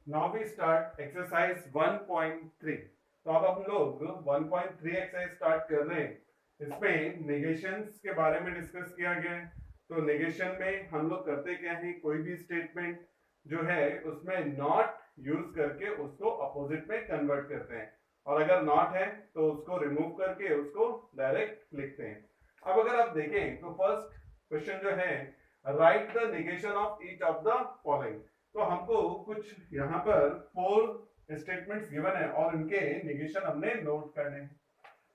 Now we start exercise 1.3। तो अब हम लोग 1.3 एक्सरसाइज स्टार्ट कर रहे हैं। इसमें नेगेशंस के बारे में डिस्कस किया गया है। तो नेगेशन में हम लोग करते क्या है, कोई भी स्टेटमेंट जो है उसमें नॉट यूज करके उसको अपोजिट में कन्वर्ट करते हैं, और अगर नॉट है तो उसको रिमूव करके उसको डायरेक्ट लिखते हैं। अब अगर आप देखें तो फर्स्ट क्वेश्चन जो है, right the negation of each of the following. तो हमको कुछ यहाँ पर 4 स्टेटमेंट्स गिवन है और उनके नेगेशन हमने नोट करने हैं।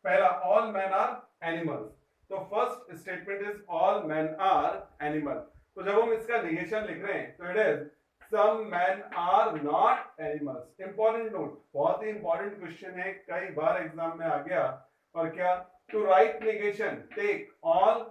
पहला, ऑल मैन आर एनिमल्स। तो first statement is all man are animal. तो जब हम इसका नेगेशन लिख रहे हैं तो it is some man are not animals. Important note, बहुत ही इंपॉर्टेंट क्वेश्चन है, कई बार एग्जाम में आ गया। और क्या, to write negation take all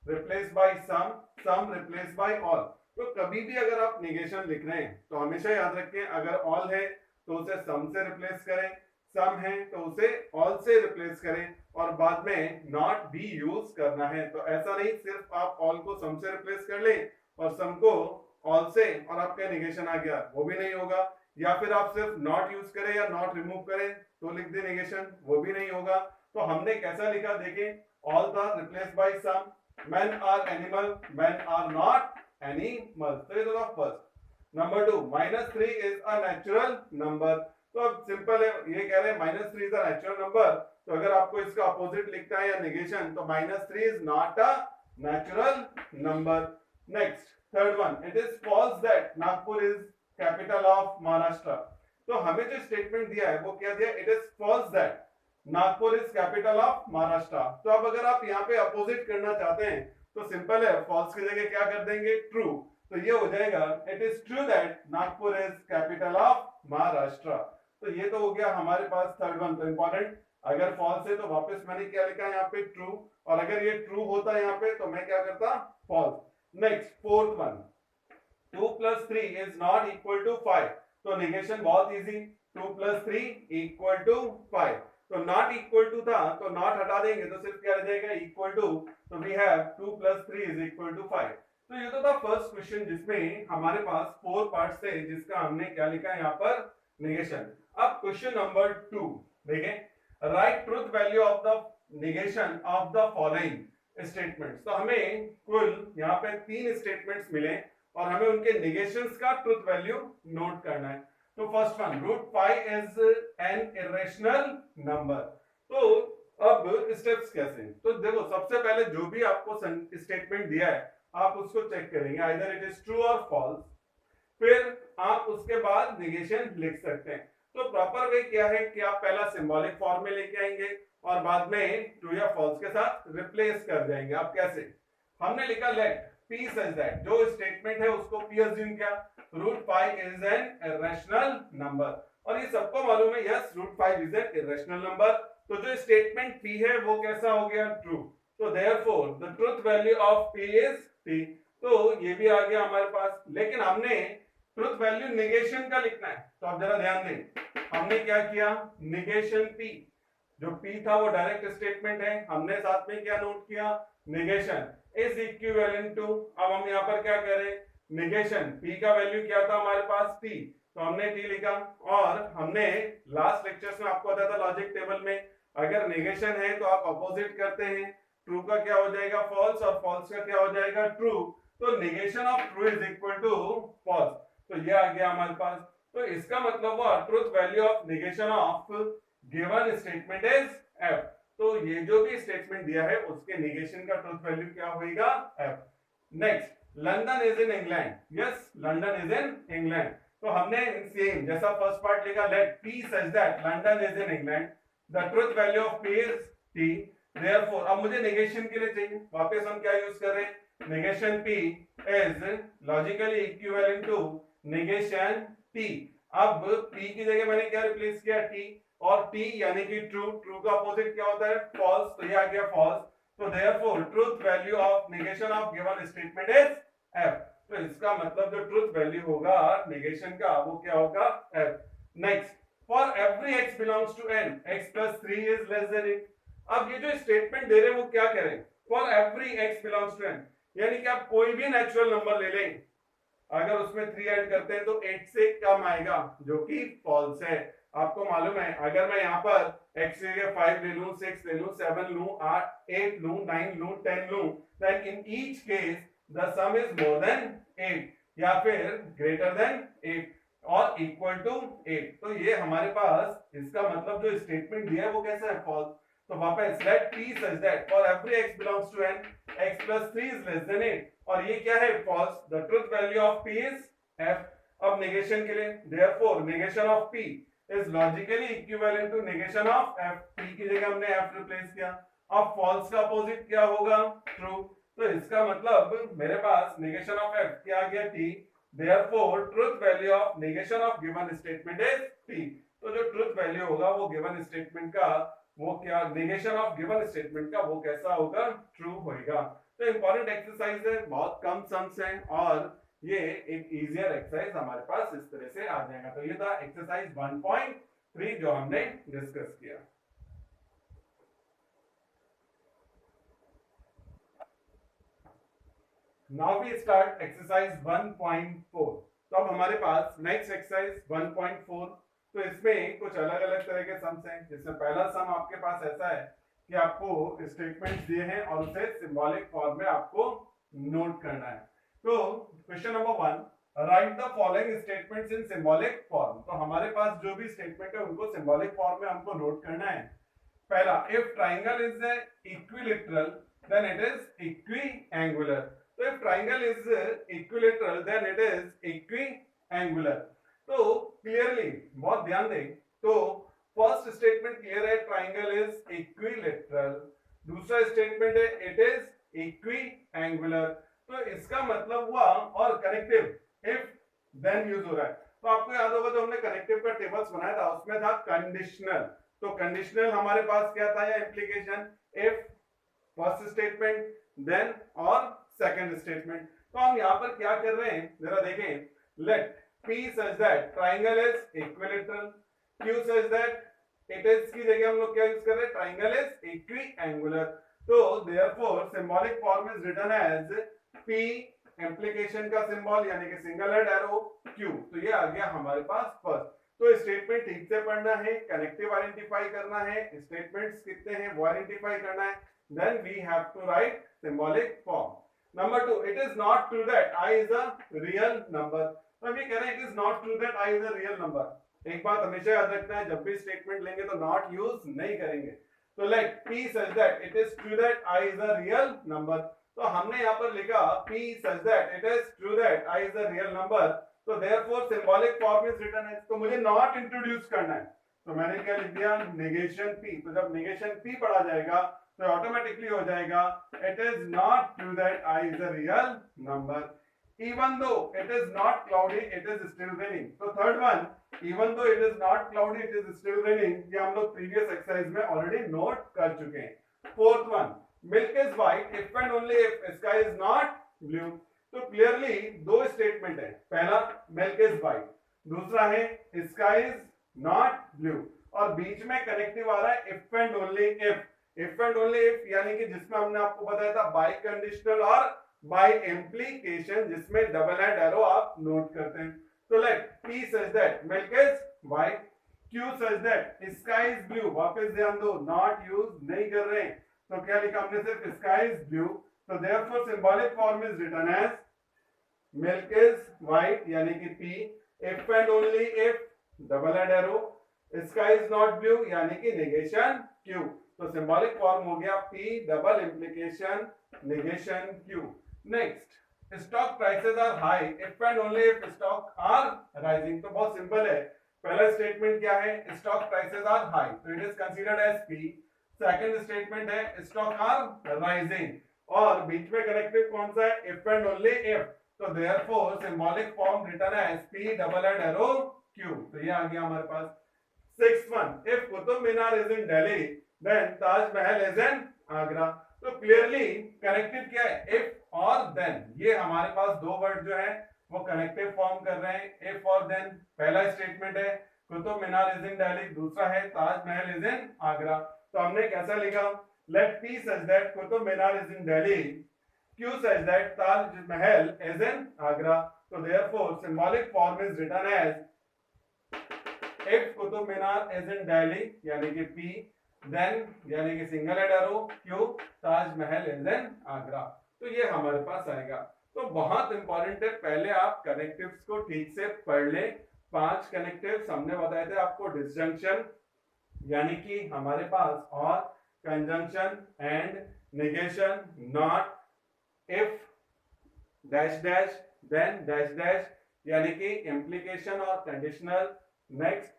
replace by some replace by all. तो कभी भी अगर आप नेगेशन लिख रहे हैं तो हमेशा याद रखें, अगर ऑल है तो उसे सम से रिप्लेस करें, सम है तो उसे ऑल से रिप्लेस करें, और बाद में नॉट भी यूज करना है। तो ऐसा नहीं सिर्फ आप ऑल को सम से रिप्लेस कर लें और सम को ऑल से और आपका नेगेशन आ गया, वो भी नहीं होगा। या फिर आप सिर्फ नॉट यूज करें या नॉट रिमूव करें तो लिख दे नेगेशन, वो भी नहीं होगा। तो हमने कैसा लिखा देखें, ऑल था replace by some, men are animal, men are not animals। तो ये तो first. Number 2, -3 is a natural number। तो अब सिंपल है, ये कह रहे हैं -3 is a natural number। तो अगर आपको इसका अपोजिट लिखता है या नेगेशन, तो -3 is not a natural number। Next, third one, it is false that Nagpur is capital of Maharashtra. तो हमें जो स्टेटमेंट दिया है वो क्या दिया, it is false that Nagpur is capital of Maharashtra. तो अब अगर आप यहाँ पे अपोजिट करना चाहते हैं तो सिंपल है, फॉल्स की जगह क्या कर देंगे, ट्रू। तो ये हो जाएगा, it is true that Nagpur is capital of Maharashtra. तो ये तो हो गया हमारे पास थर्ड वन। तो इंपॉर्टेंट, अगर फॉल्स है तो वापस मैंने क्या लिखा है यहाँ पे, ट्रू। और अगर ये ट्रू होता है यहाँ पे तो मैं क्या करता, false. Next, fourth one, 2 + 3 is not equal to 5। तो नेगेशन बहुत इजी, 2 + 3 = 5। तो नॉट इक्वल टू था तो नॉट हटा देंगे तो सिर्फ क्या रह जाएगा, इक्वल टू। तो वी हैव 2 + 3 = 5। तो ये तो था फर्स्ट क्वेश्चन जिसमें हमारे पास 4 पार्ट्स थे, जिसका हमने क्या लिखा है यहाँ पर, नेगेशन। अब क्वेश्चन नंबर 2 देखें, right truth value of the negation of the following statements. तो हमें कुल यहाँ पे 3 स्टेटमेंट्स मिले और हमें उनके नेगेशंस का ट्रुथ वैल्यू नोट करना है। तो first one, √5 is an irrational number. तो अब स्टेप्स कैसे, तो देखो सबसे पहले जो भी आपको स्टेटमेंट दिया है आप उसको चेक करेंगे, आइदर इट इज ट्रू और फॉल्स। फिर आप उसके बाद नेगेशन लिख सकते हैं। तो प्रॉपर वे क्या है कि आप पहला सिंबॉलिक फॉर्म में लेके आएंगे और बाद में ट्रू या फॉल्स के साथ रिप्लेस कर जाएंगे। आप कैसे, हमने लिखा लेट P such that, जो स्टेटमेंट है उसको P assume किया, √5 is an irrational number। और ये सबको मालूम है, yes √5 is an irrational number। तो जो स्टेटमेंट P है वो कैसा हो गया, ट्रू। तो therefore the truth value of P is T। तो ये भी आ गया हमारे पास। लेकिन हमने ट्रुथ वैल्यू नेगेशन का लिखना है, तो आप जरा ध्यान दें, हमने क्या किया, नेगेशन P, जो P था वो डायरेक्ट स्टेटमेंट है, हमने साथ में क्या नोट किया, नेगेशन इज इक्विवेलेंट टू। अब हम यहाँ पर क्या करें, नेगेशन P का वैल्यू क्या था हमारे पास, T। तो हमने T लिखा, और हमने लास्ट लेक्चर्स में आपको बताया था लॉजिक टेबल में अगर नेगेशन है तो आप अपोजिट करते हैं, ट्रू का क्या हो जाएगा, फॉल्स, और फॉल्स का क्या हो जाएगा, ट्रू। तो negation of true is equal to false. तो ये आ गया हमारे पास। तो इसका मतलब हुआ truth value of negation of given statement is f। तो ये जो भी स्टेटमेंट दिया है उसके नेगेशन का ट्रुथ वैल्यू क्या होगा, f। Next, London is in England. Yes, London is in England. तो हमने सेम जैसा फर्स्ट पार्ट लिखा, let P such that London is in England, the truth value of P is T। Therefore अब मुझे negation के लिए चाहिए, वापस हम क्या यूज कर रहे हैं, negation P is logically equivalent to negation T। अब P की जगह मैंने क्या रिप्लेस किया, T, और T यानी कि ट्रू, ट्रू का अपोजिट क्या होता है, फॉल्स। तो ये आ गया फॉल्स। तो therefore truth value of negation of given statement is f। तो इसका मतलब जो ट्रुथ वैल्यू होगा नेगेशन का वो क्या होगा, f। Next, for every x belongs to n, x + 3 is less than 8। अब ये जो स्टेटमेंट दे रहे हैं वो क्या कह रहे हैं, for every x belongs to n, यानी कि आप कोई भी नेचुरल नंबर ले लें अगर उसमें 3 ऐड करते हैं तो 8 से कम आएगा, जो कि फॉल्स है। आपको मालूम है अगर मैं यहाँ पर x की जगह 5 ले लूं, 6 ले लूं, 7 लूं, 8 लूं, 9 लूं, 10 लूं, then in each case the sum is more than 8 या फिर greater than 8 और equal to 8। तो ये हमारे पास इसका मतलब जो स्टेटमेंट दिया है वो कैसा है, फॉल्स। तो वापस let p such that for every x belongs to n x plus 3 is less than 8 और ये क्या है, false. the truth value of p is f। अब नेगेशन के लिए therefore negation of p is logically equivalent to negation of f। p की जगह हमने f रिप्लेस किया। अब फॉल्स का अपोजिट क्या होगा, ट्रू। तो इसका मतलब मेरे पास negation of f क्या आ गया, t। therefore truth value of negation of given statement is p। तो जो ट्रुथ वैल्यू होगा वो गिवन स्टेटमेंट का, वो क्या, नेगेशन ऑफ गिवन स्टेटमेंट का वो कैसा होगा, ट्रू होगा। तो इंपॉर्टेंट एक्सरसाइज है, बहुत कम सम्स हैं और ये एक इजियर एक्सरसाइज हमारे पास इस तरह से आ जाएगा। तो ये था एक्सरसाइज 1.3 जो हमने डिस्कस किया। Now we start exercise 1.4। तो अब हमारे पास नेक्स्ट एक्सरसाइज 1.4, तो इसमें कुछ अलग अलग तरह के सम्स हैं। जिसमें पहला सम आपके पास ऐसा है कि आपको स्टेटमेंट्स दिए हैं और उसे सिंबॉलिक फॉर्म में आपको नोट करना है। तो question number 1, right the following statements in symbolic form. तो हमारे पास जो भी स्टेटमेंट है उनको सिंबॉलिक फॉर्म में हमको नोट करना है। पहला, if triangle is equilateral then it is equiangular. तो if triangle is equilateral then it is equiangular. तो क्लियरली बहुत ध्यान दें, तो फर्स्ट स्टेटमेंट क्लियर है, ट्राइंगल इज इक्विलैटरल। दूसरा स्टेटमेंट है इट इज इक्विएंगुलर। तो इसका मतलब हुआ, और कनेक्टिव इफ देन यूज हो रहा है। तो आपको याद होगा जो हमने कनेक्टिव का टेबल्स बनाया था उसमें था कंडीशनल। तो कंडीशनल हमारे पास क्या था, या implication, if first statement then और सेकंड स्टेटमेंट। तो हम यहां पर क्या कर रहे हैं जरा देखें, late P such that triangle is equilateral, Q such that it is की जगह हम लोग क्या यूज कर रहे हैं, triangle is equiangular। तो therefore symbolic form is written as P implication का सिंबल यानी कि सिंगल हेड एरो Q। तो ये आ गया हमारे पास फर्स्ट। तो स्टेटमेंट ठीक से पढ़ना है, कनेक्टिव आइडेंटिफाई करना है, स्टेटमेंट्स कितने हैं वो आइडेंटिफाई करना है, then we have to write symbolic form. Number 2, it is not true that I is a real number। तो हम ये कह रहे हैं it is not true that I is a real number। एक बात हमेशा याद रखना है, जब भी स्टेटमेंट लेंगे तो नॉट यूज नहीं करेंगे। तो late P such that it is true that I is a real number। तो हमने यहाँ पर लिखा P such that it is true that I is a real number। तो therefore symbolic form is written as, तो मुझे not introduce करना है, तो मैंने क्या लिख दिया, नेगेशन P। तो जब नेगेशन P पढ़ा जाएगा तो ऑटोमेटिकली हो जाएगा it is not true that I is a real number। Even though it is not cloudy, it is still raining। तो third one, even though it is not cloudy, it is still raining, ये हम लोग previous exercise में already note कर चुके हैं। Fourth one, milk is white if and only if sky is not blue। तो clearly दो स्टेटमेंट है, पहला milk is white, दूसरा है sky is not blue, और बीच में कनेक्टिव आ रहा है if and only if। if and only if यानी कि जिसमें हमने आपको बताया था बाय कंडीशनल और बाय इम्प्लीकेशन, जिसमें डबल हेड एरो आप नोट करते हैं। तो late P such that milk is white, Q such that sky is blue। वापस ध्यान दो, नॉट यूज नहीं कर रहे हैं, तो क्या लिखा हमने, सिर्फ sky is blue। तो therefore symbolic form is written as milk is white यानी कि P, if and only if double head arrow, sky is not blue यानी कि नेगेशन Q। तो सिंबॉलिक फॉर्म हो गया P double implication negation Q। Next, stock prices are high if and only if stock are rising. तो बहुत simple है, पहला statement क्या है, स्टॉक प्राइसेस आर हाई, तो it is considered as P। Second statement है स्टॉक आर राइजिंग, और बीच में कनेक्टिव कौन सा है, इफ एंड ओनली इफ। तो therefore symbolic form written as P double head arrow Q। तो ये आ गया हमारे पास। Sixth one, if Qutub Minar is in Delhi then Taj Mahal is in Agra. तो क्लियरली कनेक्टिव क्या है, इफ और देन। ये हमारे पास दो वर्ड जो है वो कनेक्टिव फॉर्म कर रहे हैं, इफ और देन। पहला स्टेटमेंट है कुतुब मीनार इज इन दिल्ली, दूसरा है ताजमहल इज इन आगरा। तो हमने कैसा लिखा, let P such that Qutub Minar is in Delhi, Q such that Taj Mahal is in Agra. तो therefore symbolic form is written as if Qutub Minar is in Delhi यानी कि P, then यानी कि single head arrow Q, Taj Mahal is in Agra. तो ये हमारे पास आएगा। तो बहुत इंपॉर्टेंट है, पहले आप कनेक्टिव्स को ठीक से पढ़ ले। 5 कनेक्टिव्स हमने बताए थे आपको, डिसजंक्शन यानी कि हमारे पास और, conjunction and, negation, not, if, dash dash, then dash dash यानी कि इम्प्लीकेशन और कंडीशनल, नेक्स्ट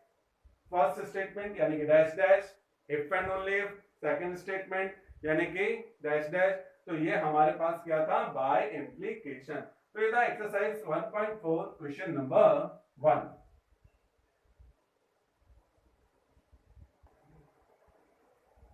फर्स्ट स्टेटमेंट यानी कि dash dash, if and only if, second statement यानी कि डैश डैश। तो ये हमारे पास क्या था, बाय इम्प्लीकेशन। तो ये था exercise 1.4 question number 1।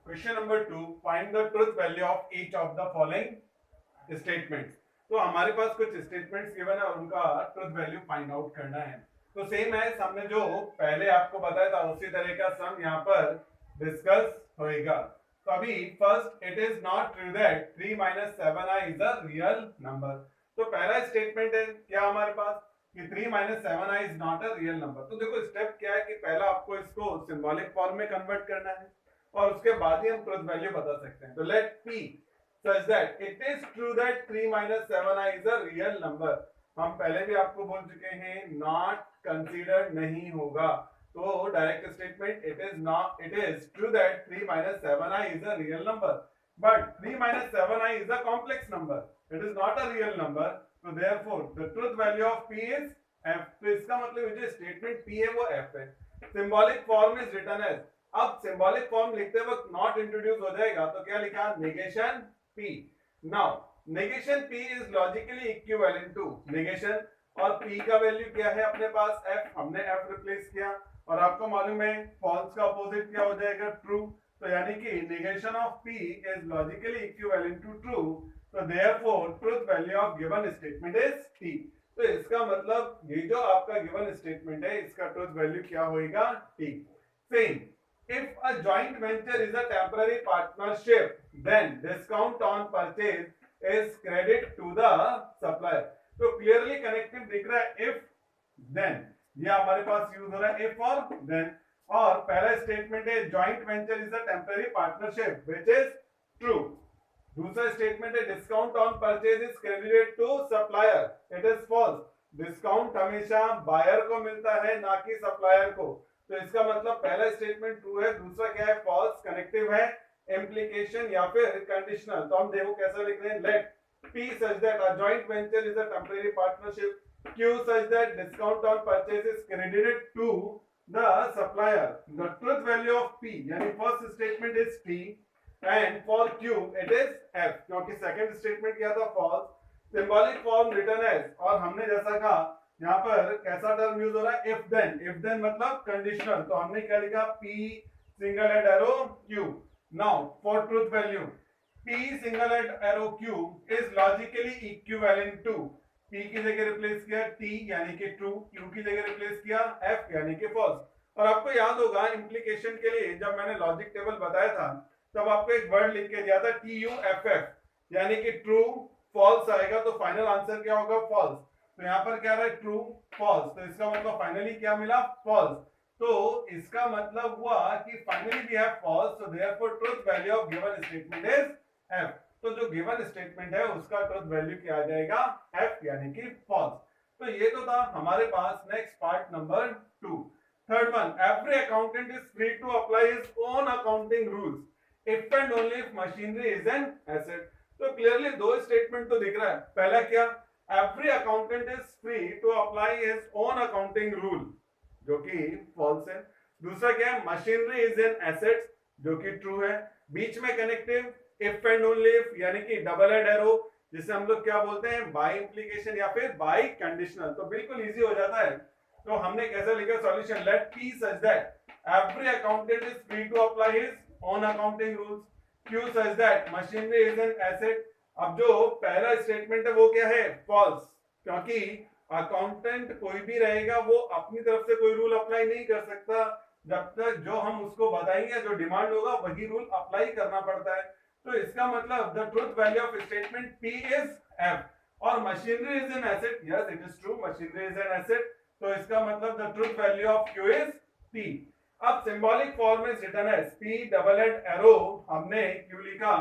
Question number 2, find the truth value of each of the following statements. तो हमारे पास कुछ स्टेटमेंट्स गिवन है और उनका ट्रुथ वैल्यू फाइंड आउट करना है। तो सेम है, हमने जो पहले आपको बताया था उसी तरह का सम यहाँ पर डिस्कस होएगा। तो अभी first, it is not true that 3 - 7i is a real number. तो पहला स्टेटमेंट है क्या हमारे पास कि 3 - 7i is not a real number. तो देखो स्टेप क्या है कि पहला आपको इसको सिंबॉलिक फॉर्म में कन्वर्ट करना है और उसके बाद ही हम ट्रुथ वैल्यू बता सकते हैं। तो late P such that it is true that 3 - 7i is a real number। हम पहले भी आपको बोल चुके हैं नॉट कंसीडर्ड नहीं होगा। तो direct statement, it is true that 3 - 7i is a real number, but 3 - 7i is a complex number, it is not a real number। so therefore the truth value of P is f। तो इसका मतलब जो statement P है वो f है। Symbolic form is written as, अब symbolic form लिखते वक्त नॉट इंट्रोड्यूस हो जाएगा तो क्या लिखा, negation P। Now negation P is logically equivalent to negation, और P का वैल्यू क्या है अपने पास f, हमने f रिप्लेस किया और आपको मालूम है फॉल्स का अपोजिट क्या हो जाएगा, ट्रू। तो यानी कि negation of P is logically equivalent to true. तो therefore truth value of given statement is T। तो इसका मतलब ये जो आपका गिवन स्टेटमेंट है इसका ट्रुथ वैल्यू क्या होगा, T। Same, if a joint venture is a temporary partnership, then discount on purchase is credit to the supplier। तो क्लियरली कनेक्टिव दिख रहा है, if then, ये हमारे पास यूज हो रहा है if और then। और पहला स्टेटमेंट है joint venture is a temporary partnership which is true। दूसरा स्टेटमेंट है discount on purchase is credited to supplier, it is false. Discount हमेशा बायर को मिलता है ना कि सप्लायर को। तो इसका मतलब पहला स्टेटमेंट ट्रू है, दूसरा क्या है, फॉल्स। कनेक्टिव है इम्प्लीकेशन या फिर कंडीशनल। तो हम देखो कैसा लिख रहे हैं, late P such that a joint venture is a temporary partnership, Q such that discount on purchase is credited to the supplier। The truth value of P यानी first statement is T and for Q it is F, क्योंकि second statement क्या था, false. Symbolic form written as, और हमने जैसा कहा यहाँ पर कैसा टर्म यूज हो रहा है, इफ देन। इफ देन मतलब कंडीशनल, तो हमने क्या लिखा, P single head arrow Q। Now for truth value P single head arrow Q is logically equivalent to, P की जगह रिप्लेस किया T यानी कि ट्रू, Q की जगह रिप्लेस किया F यानी कि फॉल्स। और आपको याद होगा इंप्लीकेशन के लिए जब मैंने लॉजिक टेबल बताया था तब आपको एक वर्ड लिख के दिया था TUFF, यानी कि ट्रू फॉल्स आएगा तो फाइनल आंसर क्या होगा, फॉल्स। तो यहाँ पर क्या रहा है, ट्रू फॉल्स। तो इसका मतलब फाइनली क्या मिला, फॉल्स। तो इसका मतलब हुआ कि finally we have false. So therefore truth value of given statement is F। तो जो गिवन स्टेटमेंट है उसका ट्रुथ वैल्यू क्या आ जाएगा, F यानी कि फॉल्स। तो ये तो था हमारे पास। Next part number 2, third one, every accountant is free to apply his own accounting rules if and only if machinery is an asset. तो क्लियरली दो स्टेटमेंट तो दिख रहा है। पहला क्या, every accountant is free to apply his own accounting rule, जो कि false है। दूसरा क्या है, machinery is an asset, जो कि true है। बीच में connective if and only if यानी कि डबल हेड एरो, जिसे हम लोग क्या बोलते हैं, बाय इंप्लीकेशन या फिर बाय कंडीशनल। तो बिल्कुल इजी हो जाता है। तो हमने कैसा लिखा solution, let P such that every accountant is free to apply his own accounting rules, Q such that machinery is an asset। अब जो पहला स्टेटमेंट है वो क्या है, फॉल्स, क्योंकि अकाउंटेंट कोई भी रहेगा वो अपनी तरफ से कोई रूल अप्लाई नहीं कर सकता। जब तक जो हम उसको बताएंगे, जो डिमांड होगा वही रूल अप्लाई करना पड़ता है। तो इसका मतलब the truth value of statement P is F। और machinery is an asset, yes it is true, machinery is an asset, तो इसका मतलब the truth value of Q is T। अब symbolic form is written as P double head arrow, हमने Q लिखा।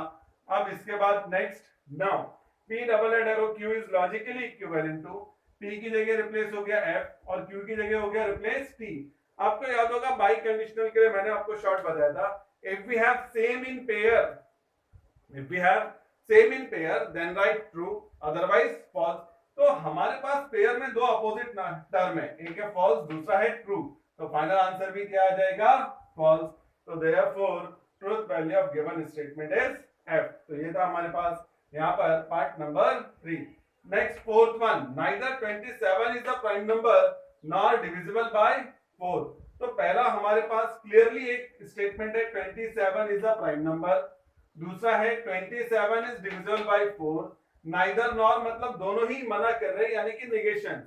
अब इसके बाद next, now P double head arrow Q is logically equivalent to, P की जगह रिप्लेस हो गया F और Q की जगह हो गया रिप्लेस T। आपको याद होगा बाई कंडीशनल के लिए मैंने आपको शॉर्ट बताया था, if we have same in pair, if we have same in pair then write true otherwise false। तो हमारे पास पेयर में दो अपोजिट टर्म है, एक है false दूसरा है true, तो फाइनल आंसर भी क्या आ जाएगा false। तो therefore truth value of given statement is F। तो ये था हमारे पास यहाँ पर part number 3। Next fourth one, neither 27 is a prime number nor divisible by 4। तो पहला हमारे पास क्लियरली एक स्टेटमेंट है 27 is a prime number, दूसरा है 27 is divisible by 4, neither nor मतलब दोनों ही मना कर रहे हैं यानी कि नेगेशन।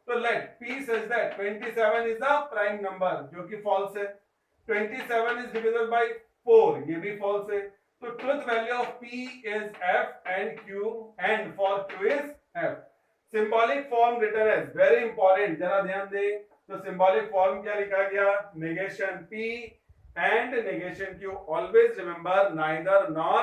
तो late P says that 27 is a prime number जो कि false है, 27 is divisible by 4 ये भी false है, तो truth value of P is F and Q and for Q is F। Symbolic form written as, very important, जरा ध्यान दे। तो सिंबॉलिक फॉर्म क्या लिखा गया, negation P and negation Q। Always remember neither nor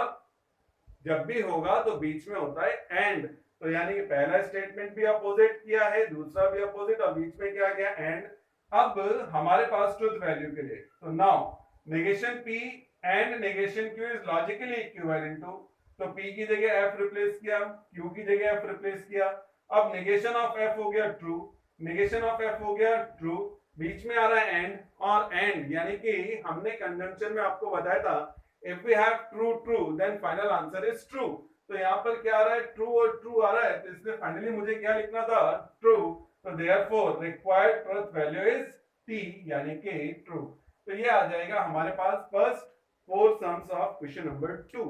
जब भी होगा तो बीच में होता है एंड, तो यानी कि पहला स्टेटमेंट भी अपोजिट किया है, दूसरा भी अपोजिट और बीच में क्या गया एंड। अब हमारे पास ट्रुथ वैल्यू के लिए, तो now negation P and negation Q is logically equivalent to, तो P की जगह F रिप्लेस किया, Q की जगह F रिप्लेस किया। अब नेगेशन ऑफ F हो गया ट्रू, नेगेशन ऑफ F हो गया ट्रू, बीच में आ रहा है एंड, और एंड यानी कि हमने कंजंक्शन में आपको बताया था if we have true true then final answer is true. तो यहाँ पर क्या आ रहा है, ट्रू और ट्रू आ रहा है, तो इसलिए फाइनली मुझे क्या लिखना था, ट्रू। तो therefore required truth value is T यानी कि ट्रू। तो ये आ जाएगा हमारे पास first 4 sums of question number 2।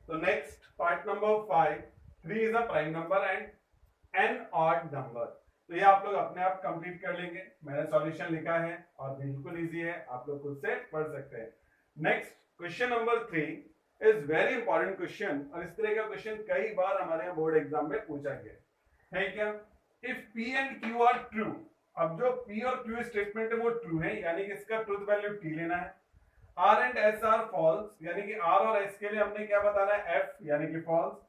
तो next part number 5, 3 is a prime number and an odd number. तो ये आप लोग अपने आप कंप्लीट कर लेंगे, मैंने सॉल्यूशन लिखा है और बिल्कुल इजी है, आप लोग खुद से पढ़ सकते हैं। Next question number 3 is very important question, और इस तरह का क्वेश्चन कई बार हमारे यहाँ बोर्ड एग्जाम में पूछा गया है। क्या, if P and Q are true, अब जो P और Q स्टेटमेंट है वो ट्रू है यानी कि इसका ट्रुथ वैल्यू T लेना है। R and S are false यानी कि R और S के लिए हमने क्या बताना है, F यानी कि false.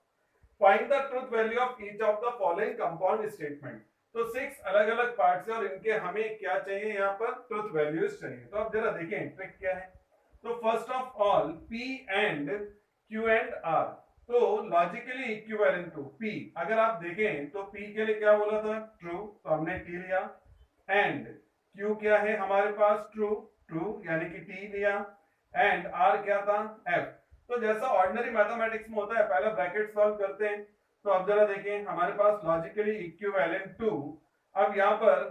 Find the truth value of each of the following compound statement. तो 6 अलग अलग पार्ट्स है और इनके हमें क्या चाहिए, यहाँ पर ट्रुथ वैल्यूज चाहिए। तो अब जरा देखें ट्रिक क्या है। तो first of all P and Q and R, तो लॉजिकली इक्विवेलेंट टू P, अगर आप देखें तो P के लिए क्या बोला था, ट्रू, तो हमने T लिया, एंड Q क्या है हमारे पास, ट्रू, ट्रू यानी कि T लिया, एंड R क्या था, F। तो जैसा ऑर्डिनरी मैथमेटिक्स में होता है, पहले ब्रैकेट सॉल्व करते हैं। तो अब जरा देखें हमारे पास लॉजिकली इक्विवेलेंट टू, अब यहाँ पर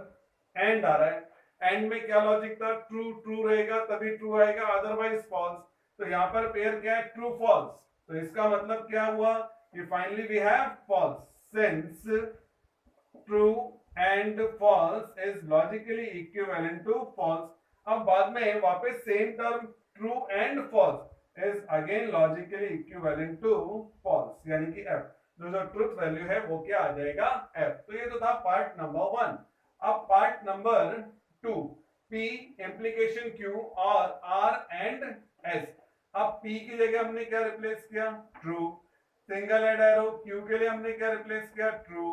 एंड आ रहा है, एंड में क्या लॉजिक था, ट्रू ट्रू रहेगा तभी ट्रू आएगा, अदरवाइज फॉल्स। तो यहाँ पर पेयर क्या है, ट्रू फॉल्स, तो इसका मतलब क्या हुआ कि finally we have false, since true and false is logically equivalent to false. अब बाद में वापस same term true and false is again logically equivalent to false यानी कि F। जो ट्रुथ वैल्यू है वो क्या आ जाएगा, F। तो ये तो था पार्ट नंबर 1। अब part number 2, P implication Q और R एंड S। अब P की जगह हमने क्या रिप्लेस किया, true, single head arrow, Q के लिए हमने क्या रिप्लेस किया, ट्रू,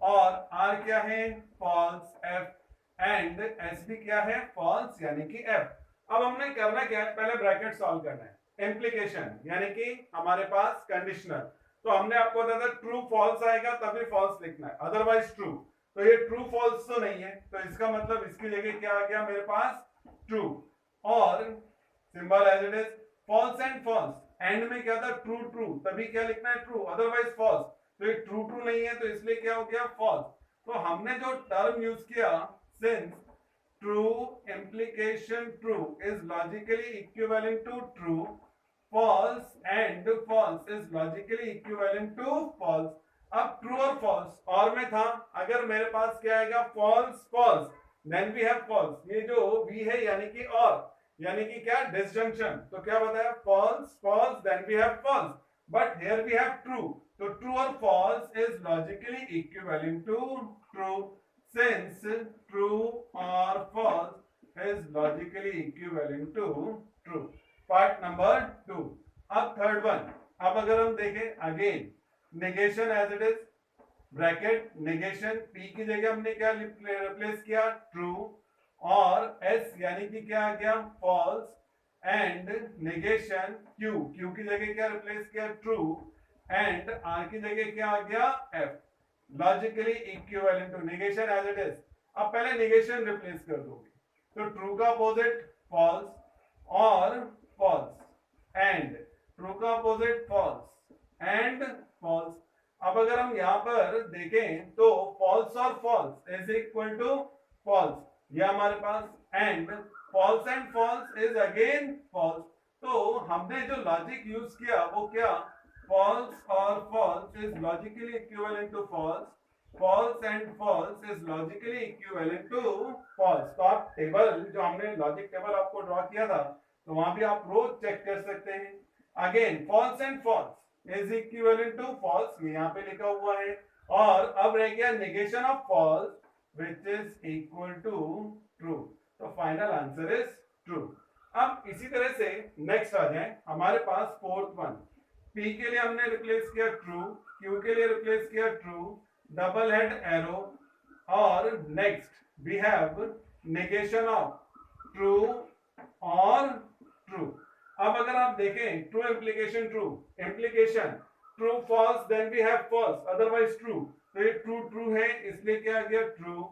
और R क्या है, फॉल्स, F एंड S भी क्या है, फॉल्स यानी कि F। अब हमने करना क्या है, पहले ब्रैकेट सॉल्व करना है, इंप्लीकेशन यानी कि हमारे पास कंडीशनल। तो हमने आपको बताया था ट्रू फॉल्स आएगा तभी फॉल्स लिखना है, अदरवाइज ट्रू। तो ये ट्रू फॉल्स तो नहीं है, तो इसका मतलब इसकी जगह क्या आ गया मेरे पास, ट्रू, और symbol as it is false and false, and में क्या था, ट्रू ट्रू, तभी क्या लिखना है, ट्रू, अदरवाइज फॉल्स। तो ये ट्रू ट्रू नहीं है तो इसलिए क्या हो गया, फॉल्स। तो हमने जो टर्म यूज किया, since true implication true is logically equivalent to true, false and false is logically equivalent to false। अब ट्रू और फॉल्स और में था, अगर मेरे पास क्या आएगा, false false, then we have false, ये जो वी है यानी कि और, यानी कि क्या, डिसजंक्शन। तो क्या बताया, false false, then we have false, but here we have true. तो ट्रू और false is logically equivalent to true, since true और false is logically equivalent to true. Part number 2। अब थर्ड वन, अब अगर हम देखें again negation as it is, bracket negation, P की जगह हमने क्या रिप्लेस किया, ट्रू, और एस यानी कि क्या आ गया, false, and negation Q, Q की जगह क्या रिप्लेस किया, ट्रू, एंड आर की जगह क्या आ गया, F, logically equivalent to negation as it is. अब पहले नेगेशन रिप्लेस कर दोगे, तो ट्रू का अपोजिट फॉल्स और फॉल्स, एंड ट्रू का अपोजिट फॉल्स एंड फॉल्स। अब अगर हम यहां पर देखें तो फॉल्स और false is equal to false, ये हमारे पास, and false and false is again false. तो हमने जो लॉजिक यूज किया वो क्या, फॉल्स और false is logically equivalent to false, false and false is logically equivalent to false. तो आप टेबल, जो हमने लॉजिक टेबल आपको ड्रॉ किया था, तो वहां भी आप रोज चेक कर सकते हैं। Again false and false is equivalent to false, ये यहाँ पे लिखा हुआ है, और अब रह गया negation of false which is equal to true। तो फाइनल आंसर इज ट्रू। अब इसी तरह से नेक्स्ट आ जाए हमारे पास फोर्थ वन, P के लिए हमने रिप्लेस किया ट्रू, Q के लिए रिप्लेस किया ट्रू, डबल हेड एरो, और next we have negation of true और ट्रू। अब अगर आप देखें true implication true, implication true false, then we have false, otherwise true. तो ये ट्रू ट्रू है, इसलिए क्या आ गया, ट्रू,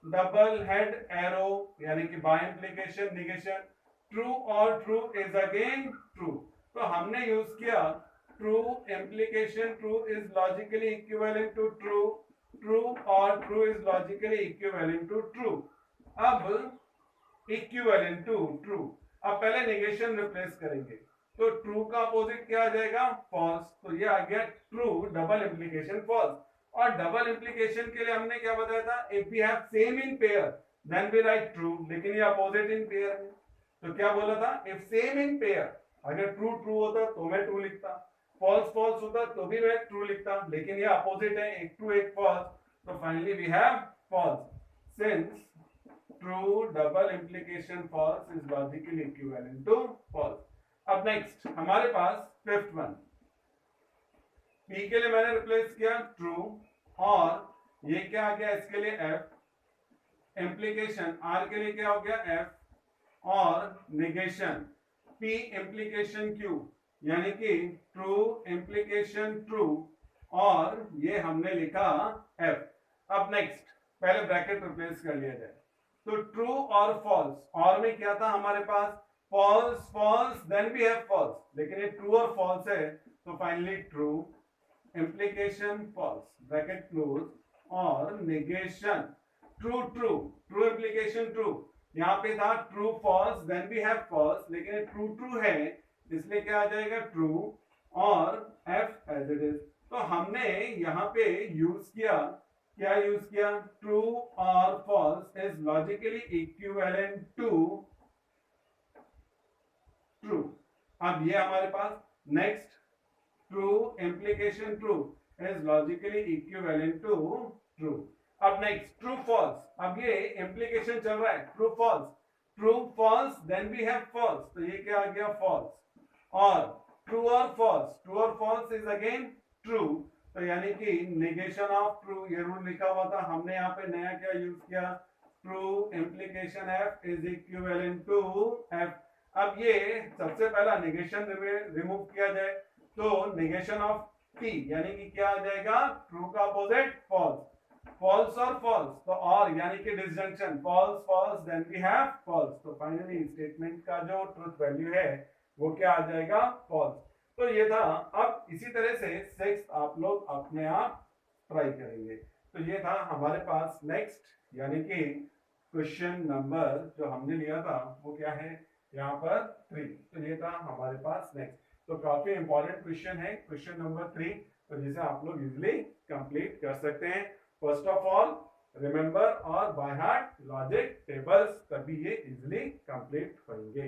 डबल हेड एरो यानी कि बाय इम्प्लीकेशन नेगेशन, ट्रू और ट्रू इज अगेन ट्रू। तो हमने यूज किया true implication true is logically equivalent to true, true और true is logically equivalent to true. अब इक्विवेलेंट टू ट्रू, अब पहले नेगेशन रिप्लेस करेंगे, तो ट्रू का अपोजिट क्या आ जाएगा, फॉल्स। तो ये आ गया ट्रू डबल इम्प्लीकेशन फॉल्स। और डबल इम्प्लीकेशन के लिए हमने क्या बताया था, if we have same in pair then we write true, लेकिन ये अपोजिट इन पेयर है, तो क्या बोला था, इफ सेम इन पेयर, अगर ट्रू ट्रू होता तो मैं ट्रू लिखता, फॉल्स फॉल्स होता तो भी मैं ट्रू लिखता, लेकिन ये अपोजिट है, एक ट्रू एक फॉल्स, तो finally we have false, since true double implication false is logically equivalent to false. अब नेक्स्ट हमारे पास फिफ्थ वन, P के लिए मैंने रिप्लेस किया ट्रू, और ये क्या आ गया इसके लिए F, इम्प्लीकेशन R के लिए क्या हो गया F, और नेगेशन P इम्प्लीकेशन Q, यानी कि ट्रू इम्प्लीकेशन ट्रू, और ये हमने लिखा F। अब नेक्स्ट पहले ब्रैकेट रिप्लेस कर लिया जाए, तो ट्रू और फॉल्स, और में क्या था हमारे पास, false false then we have false, लेकिन ये ट्रू और फॉल्स है, तो finally true implication false bracket close, और negation true true, true implication true, यहाँ पे था true false then we have false, लेकिन ये ट्रू ट्रू है इसलिए क्या आ जाएगा ट्रू, और एफ एज इट इज। तो हमने यहाँ पे यूज किया, क्या यूज किया, ट्रू और false is logically equivalent to true. अब ये हमारे पास next true implication true is logically equivalent to true. अब नेक्स्ट ट्रू फॉल्स, अब ये इम्प्लीकेशन चल रहा है true false, true false then we have false, तो ये क्या आ गया फॉल्स, और ट्रू और फॉल्स, ट्रू और फॉल्स इज अगेन ट्रू, तो यानी कि नेगेशन ऑफ ट्रू, ये रूल लिखा हुआ था, हमने यहाँ पे नया क्या यूज किया, true implication F is equivalent to F. अब ये सबसे पहला नेगेशन रिमूव किया जाए, तो नेगेशन ऑफ टी यानी कि क्या आ जाएगा, ट्रू का अपोजिट फॉल्स, फॉल्स और फॉल्स, तो और यानी कि disjunction false false then we have false, तो फाइनली स्टेटमेंट का जो ट्रूथ वैल्यू है वो क्या आ जाएगा, फॉल्स। तो ये था। अब इसी तरह से सिक्स्थ आप लोग अपने आप ट्राई करेंगे। तो ये था हमारे पास नेक्स्ट, यानी कि क्वेश्चन नंबर जो हमने लिया था वो क्या है यहाँ पर 3। तो ये था हमारे पास नेक्स्ट। तो काफी इंपॉर्टेंट क्वेश्चन है क्वेश्चन नंबर 3, तो जिसे आप लोग इजिली कंप्लीट कर सकते हैं। फर्स्ट ऑफ ऑल रिमेंबर और बाय हार्ट लॉजिक टेबल्स, तभी ये इजिली कंप्लीट होंगे।